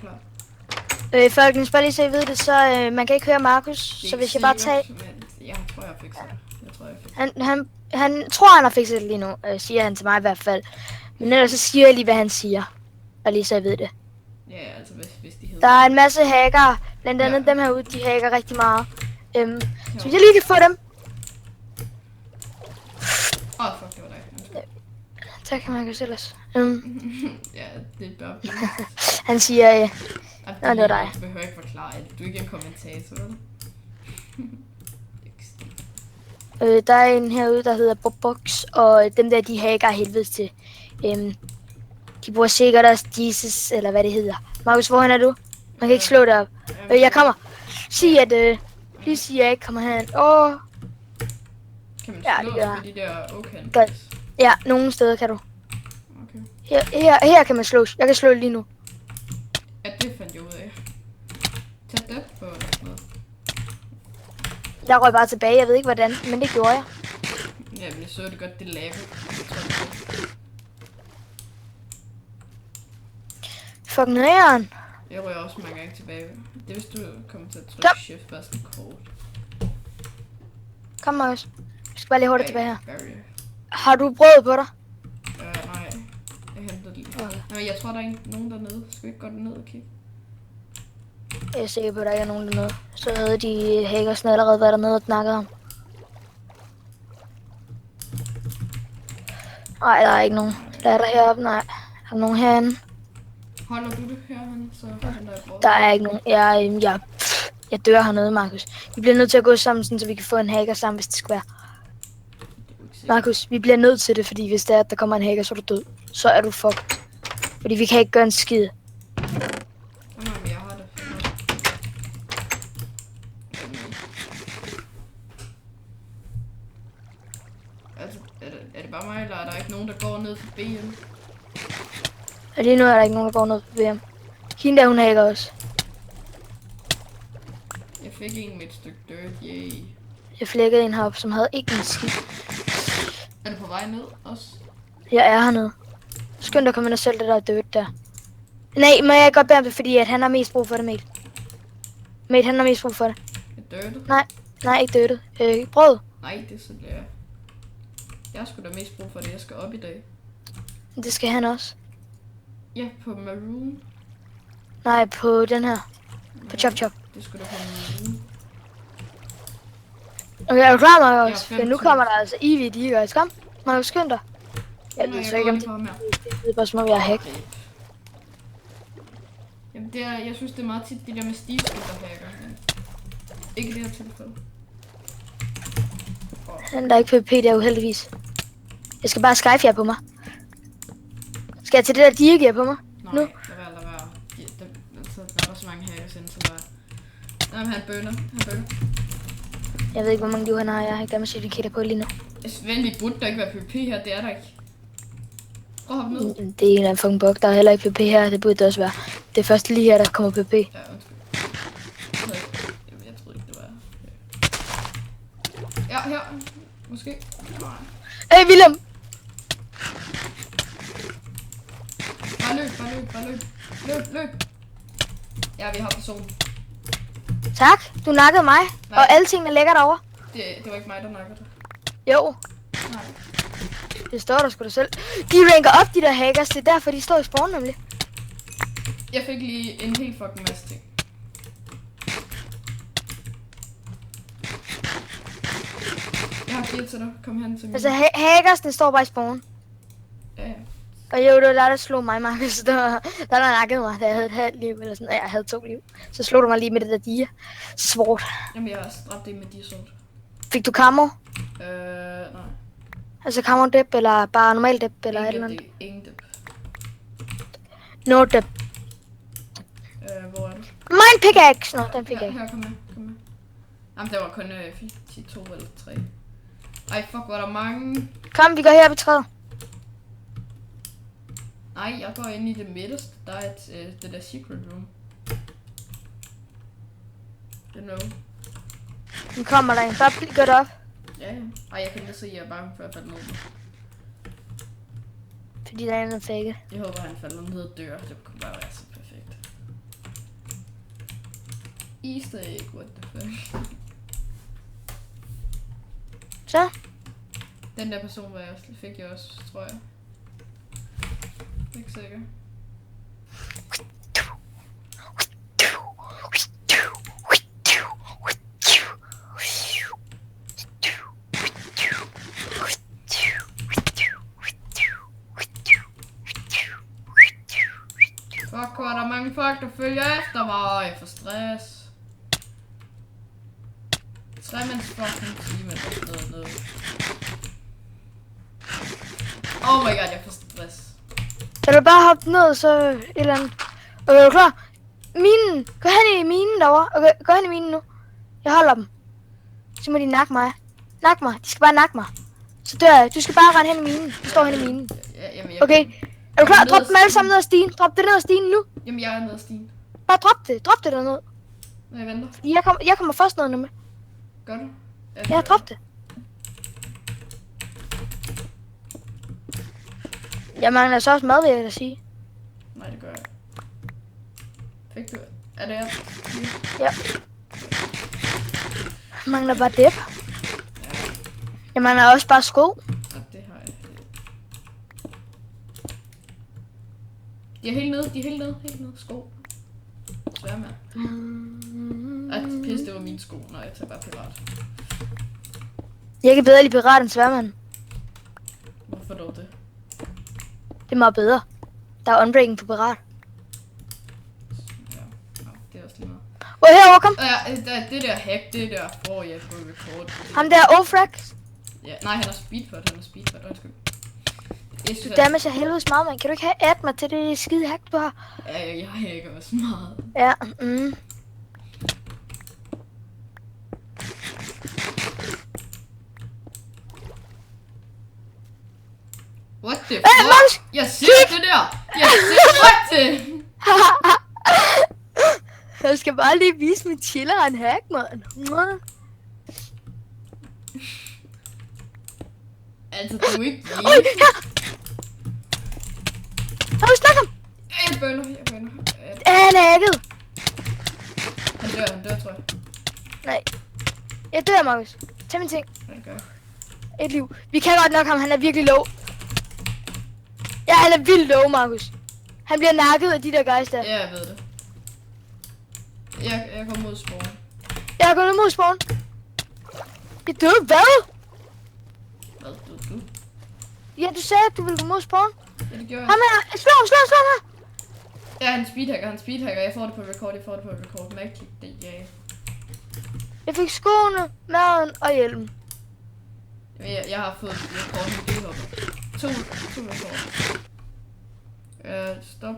klar. Folkens, bare lige så I ved det, så man kan ikke høre Markus, så hvis jeg bare tager... Jeg tror, jeg fikser det. Han tror, han har fikset det lige nu, siger han til mig i hvert fald. Men ellers så siger jeg lige, hvad han siger. Og lige så I ved det. Ja, altså hvis de hedder... Der er en masse hackere, blandt andet dem herude, de hacker rigtig meget. Så hvis jeg lige kan få dem... Fuck, det var dig. Tak, Markus, ellers. Ja, det bør blive. Han siger... Nå, det var dig. Du behøver ikke forklare det. Du er ikke en kommentator, vel? Der er en herude, der hedder Bobox, og dem der, de hacker helvedes til. De bruger sikkert også Jesus, eller hvad det hedder. Markus, hvorhen er du? Man kan ikke slå dig op. Jeg kommer. Sig at... lige sig, at jeg ikke kommer hen. Kan man ja, slå det gør på de der okan? Ja, nogle steder kan du. Okay. Her kan man slå. Jeg kan slå lige nu. Ja, det fandt jeg ud af. Tag det på noget. Jeg røg bare tilbage, jeg ved ikke hvordan, men det gjorde jeg. Ja, men jeg så det godt, det lave. Fucking næren. Jeg rører også mange gange tilbage. Det er hvis du kommer til at trykke shift bare sådan kort. Kom, Markus. Vi skal bare lige hurtigt tilbage her. Barrier. Har du brød på dig? Nej. Jeg henter det lige. Okay. Nej, jeg tror, der er ikke nogen dernede. Skal vi ikke gå derned og kigge? Jeg er sikker på, at der ikke er nogen dernede. Så havde de hackersne allerede været dernede og snakket om. Nej, der er ikke nogen. Der er der heroppe, nej. Er der nogen herinde? Holder du det herhen, så henter jeg brød? Der er ikke nogen. Jeg dør hernede, Markus. Vi bliver nødt til at gå sammen, så vi kan få en hacker sammen, hvis det skal være. Markus, vi bliver nødt til det, fordi hvis det er, at der kommer en hacker, så er du død. Så er du fucked. Fordi vi kan ikke gøre en skid. Jamen, jeg har det. Altså, er det bare mig, eller er der ikke nogen, der går ned til BM? Og lige nu er der ikke nogen, der går ned på BM. Hende der, hun hacker også. Jeg fik en med et stykke dirt, yay. Jeg flækkede en heroppe, som havde ikke en skid. Er du på vej ned også? Jeg er hernede. Skynd dig at komme ind og sælge det der dirt der. Nej, må jeg godt bede om det, fordi at han har mest brug for det, mate. Mate, han har mest brug for det. Dirtet? Nej, ikke dirtet. Brød. Nej, det sælger jeg. Jeg har sgu da mest brug for det, jeg skal op i dag. Det skal han også. Ja, på Maroon. Nej, på den her. På Chop Chop. Det skulle da på Maroon. Okay, er du klar, Markus? Ja, For nu kommer der altså evigt i, guys. Kom, Markus, skynd dig. Jeg ved så ikke, om det er bare som om jeg er hack. Jamen, det er, jeg synes, det er meget tit de der med stilskifter hacker. Ikke det her tilfælde. Den der er ikke PvP der uheldigvis. Jeg skal bare skype jer på mig. Skal jeg til det der digegear på mig? Nej, nu? lad være. Der er så mange hackers inde, så bare... Nej, men han bønner. Jeg ved ikke, hvor mange liv han har. Jeg har ikke set en kætter på lige nu. Svend, vi burde da ikke være PvP her. Det er der ikke. Prøv at hoppe ned. Det er en eller anden fucking bug. Der er heller ikke PvP her. Det burde det også være. Det er først lige her, der kommer PvP. Ja, undskyld. Jamen, jeg troede ikke, det var... Ja, her. Måske. Nej. Hey, William! Bare løb. Ja, vi har person. Tak, du nakkede mig. Nej. Og alle tingene ligger derovre. Det var ikke mig, der nakkede dig. Jo. Nej. Det står der sgu da selv. De ranker op, de der hackers. Det er derfor, de står i spawn nemlig. Jeg fik lige en helt fucking masse ting. Jeg har 4 til dig. Kom hen til mig. Altså, hackersne står bare i spawn. Ja. Og jo, det var der slog mig, Markus. Der nakkede mig, da jeg havde et halvt liv. Eller sådan. Nej, jeg havde 2 liv. Så slog du mig lige med det der dia. Svort. Jamen, jeg har dræbt det med de sort. Fik du camo? Nej. Altså camo dip, eller bare normal dip, eller et eller andet? Ingen dip. No dip. Hvor er du? Mine pickaxe! Nå, den fik jeg ikke. Her, kom med. Jamen, der var kun 2 eller 3. Ej, fuck, hvor er der mange. Kom, vi går herop i træet. Nej, jeg går ind i det midterste. Der er det der secret room. You know. Nu kommer der en. Bare gør det op. Ja. Ej, jeg kan lige se, at jeg er bange for at falde ned. Fordi der er en fake. Jeg håber, han falder ned og dør. Det kunne bare være så perfekt. Easter egg, what the fuck. Så. Den der person fik jeg også, tror jeg. Ikke sikker. Fuck, hvor er der mange folk, der følger efter mig. Jeg får stress. 3-mands fucking team eller noget. Oh my god, jeg får stress. Kan du bare hoppe ned, så et eller andet. Okay, er du klar? Minen! Gå hen i minen derovre. Okay, gå hen i minen nu. Jeg holder dem. Så må de nakke mig. Nak mig. De skal bare nakke mig. Så dør jeg. Du skal bare rende hen i minen. Du står hen i minen. Okay. Er du klar? Drop dem alle sammen ned ad stigen. Drop det ned ad stigen nu. Jamen, jeg er nede ad stigen. Bare drop det. Drop det derned. Jeg venter. Fordi jeg kommer først ned nu. Gør du? Ja, drop det. Jeg mangler så også mad, vil jeg da sige. Nej, det gør jeg. Fik du? Er det her? Ja. Jeg mangler bare dip. Jeg mangler også bare sko. Ja, det har jeg. De er helt nede, helt nede. Sko. Svær mand. Ej, pisse, det var mine sko. Nej, jeg tager bare pirat. Jeg kan bedre lide pirat end sværmand. Hvorfor dog det? Det er meget bedre. Der er unbreaking på pirat. Ja, det er også lige meget. Herovre, kom! Ja, det der hack, det der får jeg på record. Ham der Ofrag. Ja, nej, han har speedpot, undskyld. Du damage af helvedes meget, man. Kan du ikke have add mig til det skide hack, du har? Ja, jeg hacker også meget. Ja, What the fuck? Jeg ser det der! Jeg ser what the... Jeg skal bare lige vise mit chiller en hack, man. Altså, du er ikke lige... Har du snakket ham? Jeg bønner. Han er hacket. Han dør, tror jeg. Nej. Jeg dør, Markus. Tag min ting. Ja, det gør jeg. Et liv. Vi kan godt nok ham, han er virkelig low. Ja, han er vildt low, Markus. Han bliver nakket af de der guys der. Ja, jeg ved det. Jeg går mod spawn. Jeg er gået mod spawn. Jeg døde, hvad? Hvad døde du? Ja, du sagde, at du ville gå mod spawn. Ja, det gjorde jeg. Ham her. Slå ham. Ja, han speedhacker. Jeg får det på record. Magic, det ja. Jeg fik skoene, maden og hjelmen. Jeg har fået record med det hopper. To record. Stop